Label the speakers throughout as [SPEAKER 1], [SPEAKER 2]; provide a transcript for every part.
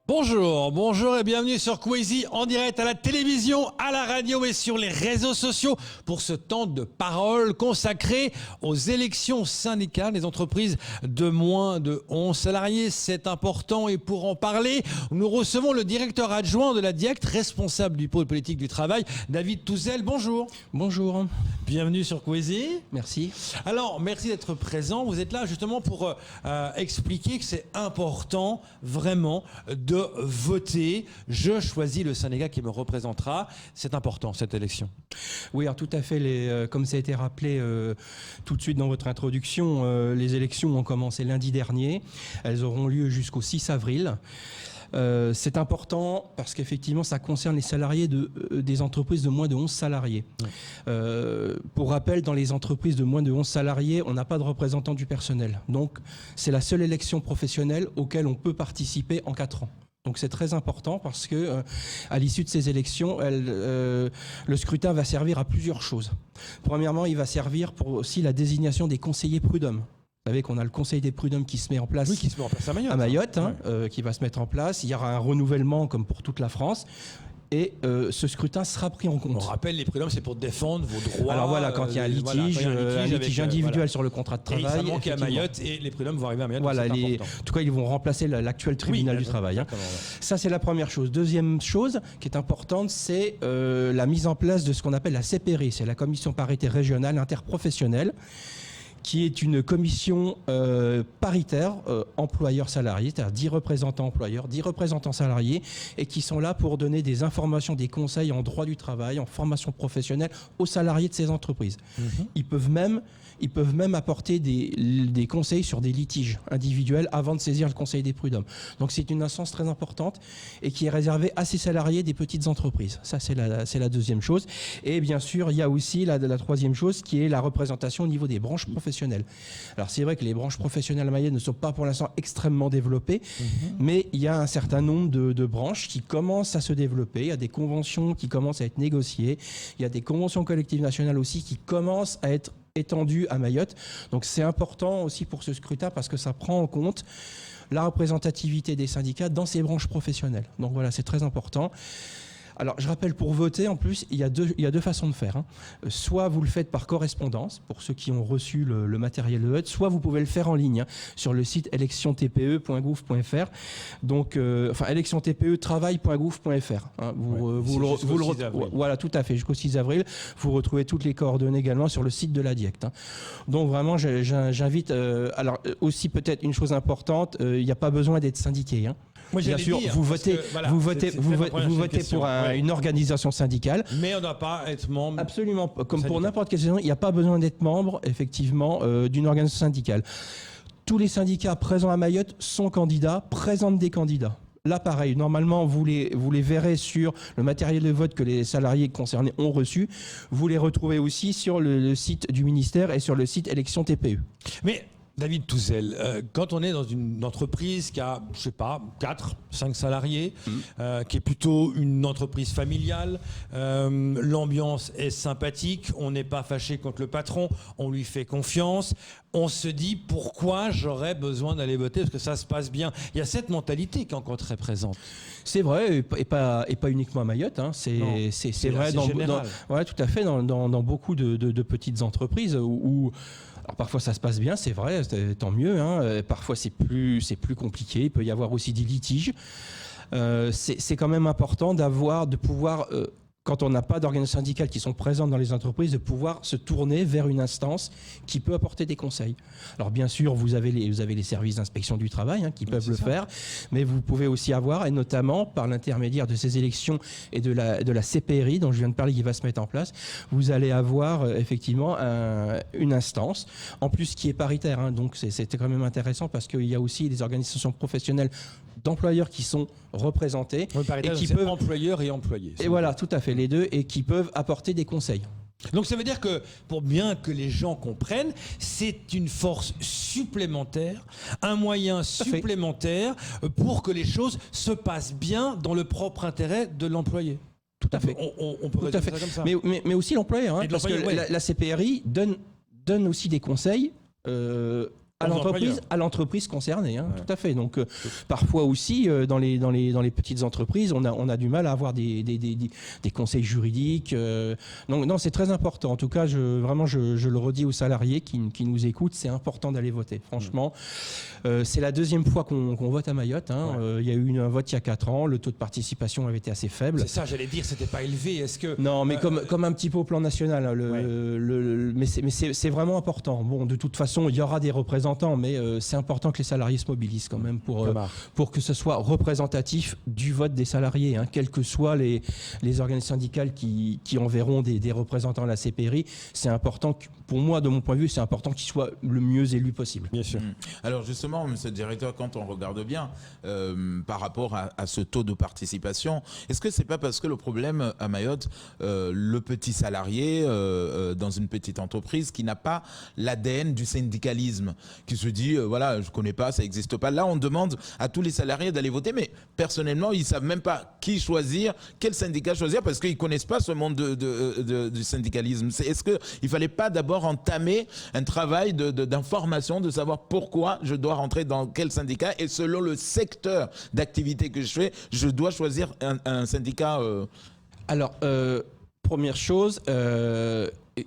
[SPEAKER 1] Bonjour et bienvenue sur Kwesi en direct à la télévision, à la radio et sur les réseaux sociaux pour ce temps de parole consacré aux élections syndicales des entreprises de moins de 11 salariés. C'est important et pour en parler, nous recevons le directeur adjoint de la DIECT, responsable du pôle politique du travail, David Touzel. Bonjour.
[SPEAKER 2] Bonjour.
[SPEAKER 1] Bienvenue sur Kwesi.
[SPEAKER 2] Merci.
[SPEAKER 1] Alors, merci d'être présent. Vous êtes là justement pour expliquer que c'est important vraiment de voter. Je choisis le syndicat qui me représentera. C'est important, cette élection.
[SPEAKER 2] Oui, alors tout à fait. Comme ça a été rappelé tout de suite dans votre introduction, les élections ont commencé lundi dernier. Elles auront lieu jusqu'au 6 avril. C'est important parce qu'effectivement, ça concerne les salariés des entreprises de moins de 11 salariés. Oui. Pour rappel, dans les entreprises de moins de 11 salariés, on n'a pas de représentant du personnel. Donc, c'est la seule élection professionnelle auquel on peut participer en 4 ans. Donc c'est très important parce que à l'issue de ces élections, le scrutin va servir à plusieurs choses. Premièrement, il va servir pour aussi la désignation des conseillers prud'hommes. Vous savez qu'on a le conseil des prud'hommes qui se met en place,
[SPEAKER 1] qui se met en place à
[SPEAKER 2] Mayotte, qui va se mettre en place. Il y aura un renouvellement comme pour toute la France. Et ce scrutin sera pris en compte.
[SPEAKER 1] On rappelle, les prud'hommes, c'est pour défendre vos droits.
[SPEAKER 2] Alors voilà, quand il y a un litige individuel sur le contrat de travail.
[SPEAKER 1] Et ça manque à Mayotte et les prud'hommes vont arriver à Mayotte.
[SPEAKER 2] Voilà, en tout cas, ils vont remplacer l'actuel tribunal du travail. Ça, c'est la première chose. Deuxième chose qui est importante, c'est la mise en place de ce qu'on appelle la CPRI, c'est la commission paritaire régionale interprofessionnelle, qui est une commission paritaire employeur-salarié, c'est-à-dire 10 représentants employeurs, 10 représentants salariés, et qui sont là pour donner des informations, des conseils en droit du travail, en formation professionnelle aux salariés de ces entreprises. Ils peuvent même apporter des conseils sur des litiges individuels avant de saisir le conseil des prud'hommes. Donc c'est une instance très importante et qui est réservée à ces salariés des petites entreprises. Ça, c'est la deuxième chose. Et bien sûr, il y a aussi la troisième chose qui est la représentation au niveau des branches professionnelles. Alors c'est vrai que les branches professionnelles à Mayotte ne sont pas pour l'instant extrêmement développées, mais il y a un certain nombre de branches qui commencent à se développer. Il y a des conventions qui commencent à être négociées. Il y a des conventions collectives nationales aussi qui commencent à être étendues à Mayotte. Donc c'est important aussi pour ce scrutin parce que ça prend en compte la représentativité des syndicats dans ces branches professionnelles. Donc voilà, c'est très important. Alors, je rappelle, pour voter, en plus, il y a deux façons de faire. Soit vous le faites par correspondance, pour ceux qui ont reçu le matériel de vote, soit vous pouvez le faire en ligne, sur le site électionstpe.gouv.fr. Donc, électiontpe-travail.gouv.fr. Voilà, tout à fait, jusqu'au 6 avril. Vous retrouvez toutes les coordonnées également sur le site de la DIECT. Donc, vraiment, j'invite... alors, aussi, peut-être une chose importante, il n'y a pas besoin d'être syndiqué.
[SPEAKER 1] Moi,
[SPEAKER 2] bien sûr, vous votez pour une organisation syndicale.
[SPEAKER 1] Mais on ne doit pas être membre.
[SPEAKER 2] Absolument. Comme pour n'importe quelle situation, il n'y a pas besoin d'être membre, effectivement, d'une organisation syndicale. Tous les syndicats présents à Mayotte sont candidats, présentent des candidats. Là, pareil, normalement, vous les verrez sur le matériel de vote que les salariés concernés ont reçu. Vous les retrouvez aussi sur le site du ministère et sur le site Élection TPE.
[SPEAKER 1] Mais David Touzel, quand on est dans une entreprise qui a, je sais pas, 4, 5 salariés, qui est plutôt une entreprise familiale, l'ambiance est sympathique, on n'est pas fâché contre le patron, on lui fait confiance, on se dit pourquoi j'aurais besoin d'aller voter parce que ça se passe bien. Il y a cette mentalité qui est encore très présente.
[SPEAKER 2] C'est vrai, et pas uniquement à Mayotte. C'est vrai ouais, tout à fait, dans beaucoup de petites entreprises où alors parfois ça se passe bien, c'est vrai, tant mieux. Parfois c'est plus compliqué, il peut y avoir aussi des litiges. C'est quand même important de pouvoir, quand on n'a pas d'organisation syndicale qui sont présentes dans les entreprises, de pouvoir se tourner vers une instance qui peut apporter des conseils. Alors bien sûr, vous avez les services d'inspection du travail qui peuvent le faire, mais vous pouvez aussi avoir, et notamment par l'intermédiaire de ces élections et de la CPRI dont je viens de parler qui va se mettre en place, vous allez avoir effectivement une instance, en plus qui est paritaire. Donc c'était quand même intéressant parce qu'il y a aussi des organisations professionnelles d'employeurs qui sont représentés
[SPEAKER 1] et qui peuvent employeurs et employés.
[SPEAKER 2] Et voilà, tout à fait, les deux, et qui peuvent apporter des conseils.
[SPEAKER 1] Donc ça veut dire que, pour bien que les gens comprennent, c'est une force supplémentaire, un moyen supplémentaire pour que les choses se passent bien dans le propre intérêt de l'employé.
[SPEAKER 2] Tout à fait.
[SPEAKER 1] On peut résumer ça comme ça.
[SPEAKER 2] Mais aussi l'employeur, parce que la CPRI donne aussi des conseils À l'entreprise concernée, hein, tout à fait. Donc parfois aussi dans les petites entreprises, on a du mal à avoir des conseils juridiques. Donc non, c'est très important. En tout cas, je le redis aux salariés qui nous écoutent, c'est important d'aller voter. Franchement, c'est la deuxième fois qu'on vote à Mayotte. Hein. Il y a eu un vote il y a 4 ans. Le taux de participation avait été assez faible.
[SPEAKER 1] C'est ça, j'allais dire, c'était pas élevé. Est-ce que
[SPEAKER 2] non, mais comme un petit peu au plan national. Hein, mais c'est vraiment important. Bon, de toute façon, il y aura des représentants, mais c'est important que les salariés se mobilisent quand même pour que ce soit représentatif du vote des salariés, hein, quelles que soient les organisations syndicales qui enverront des représentants à la CPRI. C'est important, pour moi, de mon point de vue, c'est important qu'ils soient le mieux élus possible.
[SPEAKER 1] Bien sûr.
[SPEAKER 3] Alors justement, monsieur le directeur, quand on regarde bien par rapport à ce taux de participation, est-ce que c'est pas parce que le problème à Mayotte, le petit salarié dans une petite entreprise qui n'a pas l'ADN du syndicalisme, qui se dit voilà, je connais pas, ça n'existe pas. Là, on demande à tous les salariés d'aller voter, mais personnellement, ils savent même pas qui choisir, quel syndicat choisir, parce qu'ils connaissent pas ce monde du syndicalisme. Est-ce que il fallait pas d'abord entamer un travail d'information, de savoir pourquoi je dois rentrer dans quel syndicat, et selon le secteur d'activité que je fais, je dois choisir un syndicat.
[SPEAKER 2] Alors, première chose.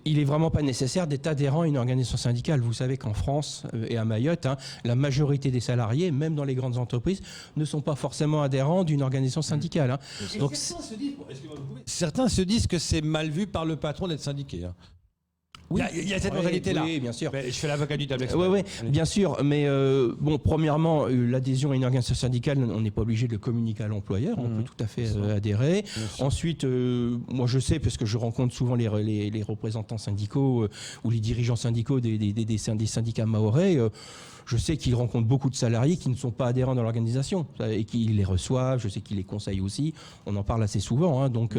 [SPEAKER 2] Il n'est vraiment pas nécessaire d'être adhérent à une organisation syndicale. Vous savez qu'en France et à Mayotte, hein, la majorité des salariés, même dans les grandes entreprises, ne sont pas forcément adhérents d'une organisation syndicale. Hein.
[SPEAKER 1] Donc, certains se disent que c'est mal vu par le patron d'être syndiqué. Hein. Oui, il y a cette mentalité-là.
[SPEAKER 2] Oui, bien sûr.
[SPEAKER 1] Mais je fais l'avocat du diable.
[SPEAKER 2] Oui, bien sûr. Mais bon, premièrement, l'adhésion à une organisation syndicale, on n'est pas obligé de le communiquer à l'employeur. On peut tout à fait adhérer. Ensuite, moi, je sais, parce que je rencontre souvent les représentants syndicaux ou les dirigeants syndicaux des syndicats mahorais. Je sais qu'ils rencontrent beaucoup de salariés qui ne sont pas adhérents dans l'organisation et qu'ils les reçoivent. Je sais qu'ils les conseillent aussi. On en parle assez souvent. Hein, donc,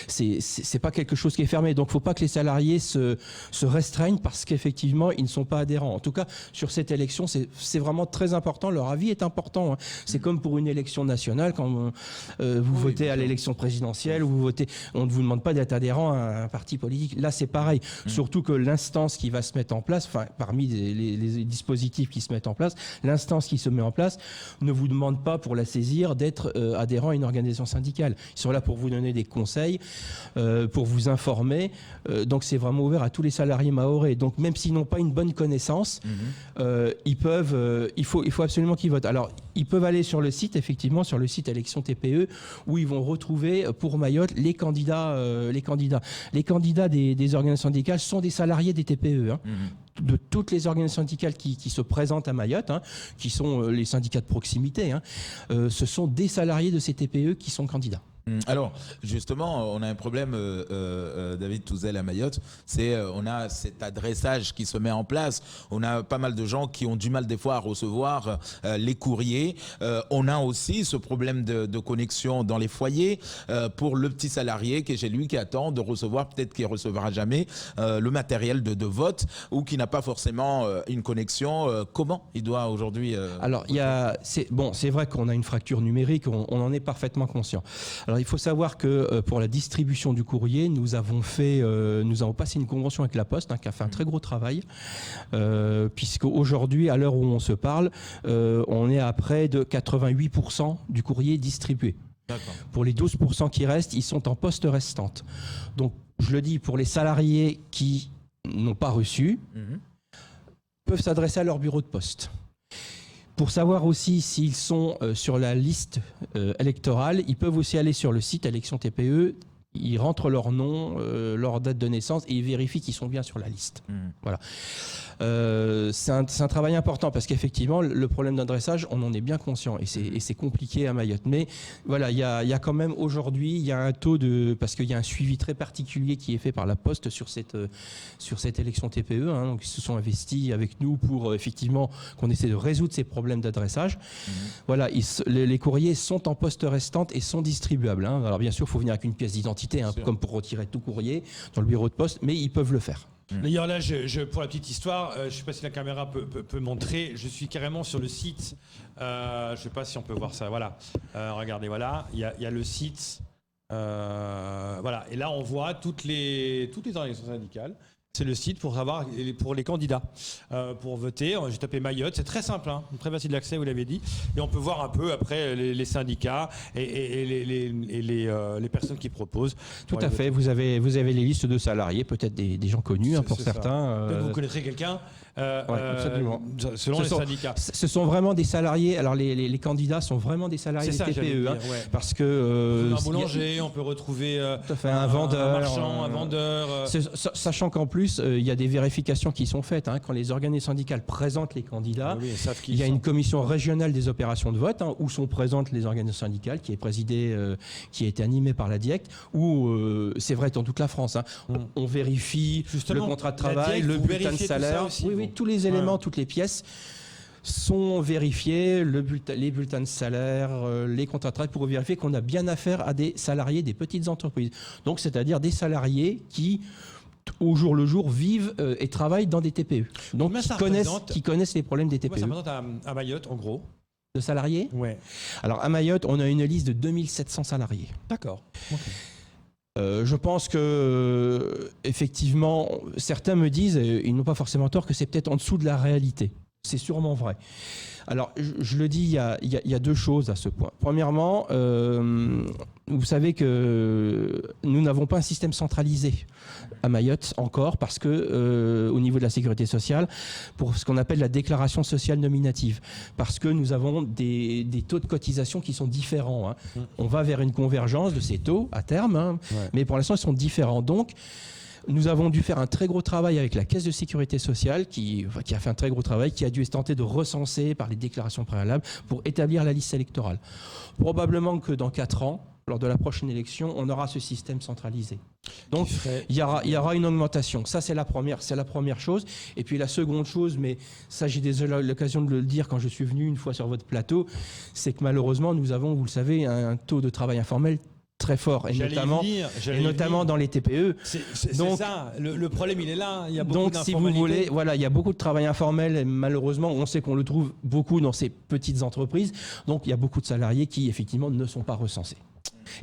[SPEAKER 2] c'est pas quelque chose qui est fermé. Donc, il ne faut pas que les salariés se restreignent parce qu'effectivement, ils ne sont pas adhérents. En tout cas, sur cette élection, c'est vraiment très important. Leur avis est important. Hein. C'est comme pour une élection nationale. Quand vous votez à l'élection présidentielle, vous votez, on ne vous demande pas d'être adhérent à un parti politique. Là, c'est pareil. Surtout que l'instance qui va se mettre en place, parmi les dispositifs qui se mettent en place, l'instance qui se met en place ne vous demande pas pour la saisir d'être adhérent à une organisation syndicale. Ils sont là pour vous donner des conseils, pour vous informer. Donc c'est vraiment ouvert à tous les salariés mahorais. Donc même s'ils n'ont pas une bonne connaissance, il faut absolument qu'ils votent. Alors ils peuvent aller sur le site, effectivement, sur le site élection TPE, où ils vont retrouver pour Mayotte les candidats. Les candidats des organisations syndicales sont des salariés des TPE. Hein. De toutes les organisations syndicales qui se présentent à Mayotte, hein, qui sont les syndicats de proximité, hein, ce sont des salariés de ces TPE qui sont candidats.
[SPEAKER 3] Alors, justement, on a un problème, David Touzel, à Mayotte, c'est on a cet adressage qui se met en place. On a pas mal de gens qui ont du mal des fois à recevoir les courriers. On a aussi ce problème de connexion dans les foyers pour le petit salarié qui est chez lui, qui attend de recevoir, peut-être qu'il ne recevra jamais, le matériel de vote ou qui n'a pas forcément une connexion. Comment il doit aujourd'hui
[SPEAKER 2] Alors, c'est vrai qu'on a une fracture numérique, on en est parfaitement conscient. Alors, il faut savoir que pour la distribution du courrier, nous avons passé une convention avec la Poste, hein, qui a fait un très gros travail, puisque aujourd'hui, à l'heure où on se parle, on est à près de 88% du courrier distribué. Pour les 12% qui restent, ils sont en poste restante. Donc, je le dis, pour les salariés qui n'ont pas reçu, peuvent s'adresser à leur bureau de poste. Pour savoir aussi s'ils sont sur la liste électorale, ils peuvent aussi aller sur le site élection TPE, ils rentrent leur nom, leur date de naissance et ils vérifient qu'ils sont bien sur la liste. Voilà. C'est un travail important parce qu'effectivement, le problème d'adressage, on en est bien conscient et c'est compliqué à Mayotte. Mais voilà, il y a quand même aujourd'hui, il y a un taux parce qu'il y a un suivi très particulier qui est fait par la Poste sur cette élection TPE. Hein, donc ils se sont investis avec nous pour effectivement qu'on essaie de résoudre ces problèmes d'adressage. Voilà, les courriers sont en poste restante et sont distribuables. Hein. Alors bien sûr, il faut venir avec une pièce d'identité, hein, comme pour retirer tout courrier dans le bureau de poste, mais ils peuvent le faire.
[SPEAKER 1] D'ailleurs, là, pour la petite histoire, je ne sais pas si la caméra peut montrer, je suis carrément sur le site, je ne sais pas si on peut voir ça, voilà. Regardez, voilà, il y a le site, voilà. Et là, on voit toutes les organisations syndicales. C'est le site pour savoir pour les candidats pour voter. J'ai tapé Mayotte, c'est très simple, hein, très facile d'accès, vous l'avez dit, et on peut voir un peu après les syndicats et les personnes qui proposent.
[SPEAKER 2] Tout à fait. Vous avez les listes de salariés, peut-être des gens connus pour certains.
[SPEAKER 1] Peut-être vous connaîtrez quelqu'un.
[SPEAKER 2] Absolument.
[SPEAKER 1] Selon les syndicats.
[SPEAKER 2] Ce sont vraiment des salariés. Alors les candidats sont vraiment des salariés des TPE, hein, parce que
[SPEAKER 1] un boulanger, on peut retrouver
[SPEAKER 2] un vendeur,
[SPEAKER 1] un marchand, un vendeur.
[SPEAKER 2] Sachant qu'en plus il y a des vérifications qui sont faites, hein, quand les organismes syndicaux présentent les candidats. Il y a une commission régionale des opérations de vote, hein, où sont présentes les organismes syndicaux, qui est présidée, qui a été animée par la DIEC, où c'est vrai dans toute la France. Hein, on vérifie justement le contrat de travail, le bulletin de salaire. Oui, tous les éléments, toutes les pièces sont vérifiés, les bulletins de salaire, les contrats de travail, pour vérifier qu'on a bien affaire à des salariés des petites entreprises. Donc, c'est-à-dire des salariés qui, au jour le jour, vivent et travaillent dans des TPE. Donc, qui connaissent les problèmes des TPE.
[SPEAKER 1] Ça représente à Mayotte, en gros.
[SPEAKER 2] De salariés ?
[SPEAKER 1] Ouais.
[SPEAKER 2] Alors, à Mayotte, on a une liste de 2700 salariés.
[SPEAKER 1] D'accord. Okay.
[SPEAKER 2] Je pense que, effectivement, certains me disent, et ils n'ont pas forcément tort, que c'est peut-être en dessous de la réalité. C'est sûrement vrai. Alors, je le dis, il y a deux choses à ce point. Premièrement, vous savez que nous n'avons pas un système centralisé à Mayotte encore, parce que au niveau de la sécurité sociale, pour ce qu'on appelle la déclaration sociale nominative, parce que nous avons des taux de cotisation qui sont différents. Hein. On va vers une convergence de ces taux à terme, hein, mais pour l'instant, ils sont différents. Donc, nous avons dû faire un très gros travail avec la Caisse de sécurité sociale, qui a fait un très gros travail, qui a dû tenter de recenser par les déclarations préalables pour établir la liste électorale. Probablement que dans 4 ans, lors de la prochaine élection, on aura ce système centralisé. Donc, il y aura une augmentation. Ça, c'est la première chose. Et puis la seconde chose, mais ça, j'ai déjà l'occasion de le dire quand je suis venu une fois sur votre plateau, c'est que malheureusement, nous avons, vous le savez, un taux de travail informel très fort, et notamment dans les TPE.
[SPEAKER 1] C'est ça, le problème il est là, il y a beaucoup
[SPEAKER 2] donc si vous voulez, voilà, il y a beaucoup de travail informel, et malheureusement on sait qu'on le trouve beaucoup dans ces petites entreprises, donc il y a beaucoup de salariés qui effectivement ne sont pas recensés.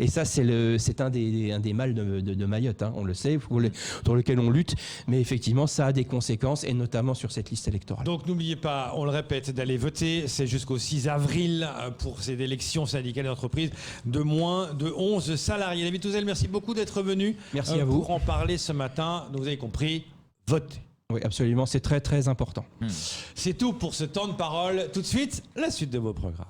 [SPEAKER 2] Et ça, c'est un des mâles de Mayotte, hein, on le sait, sur lequel on lutte, mais effectivement, ça a des conséquences, et notamment sur cette liste électorale.
[SPEAKER 1] Donc n'oubliez pas, on le répète, d'aller voter, c'est jusqu'au 6 avril pour ces élections syndicales d'entreprise de moins de 11 salariés. David Touzel, merci beaucoup d'être venu.
[SPEAKER 2] Merci à vous.
[SPEAKER 1] Pour en parler ce matin. Donc vous avez compris, votez.
[SPEAKER 2] Oui, absolument, c'est très très important.
[SPEAKER 1] C'est tout pour ce temps de parole. Tout de suite, la suite de vos programmes.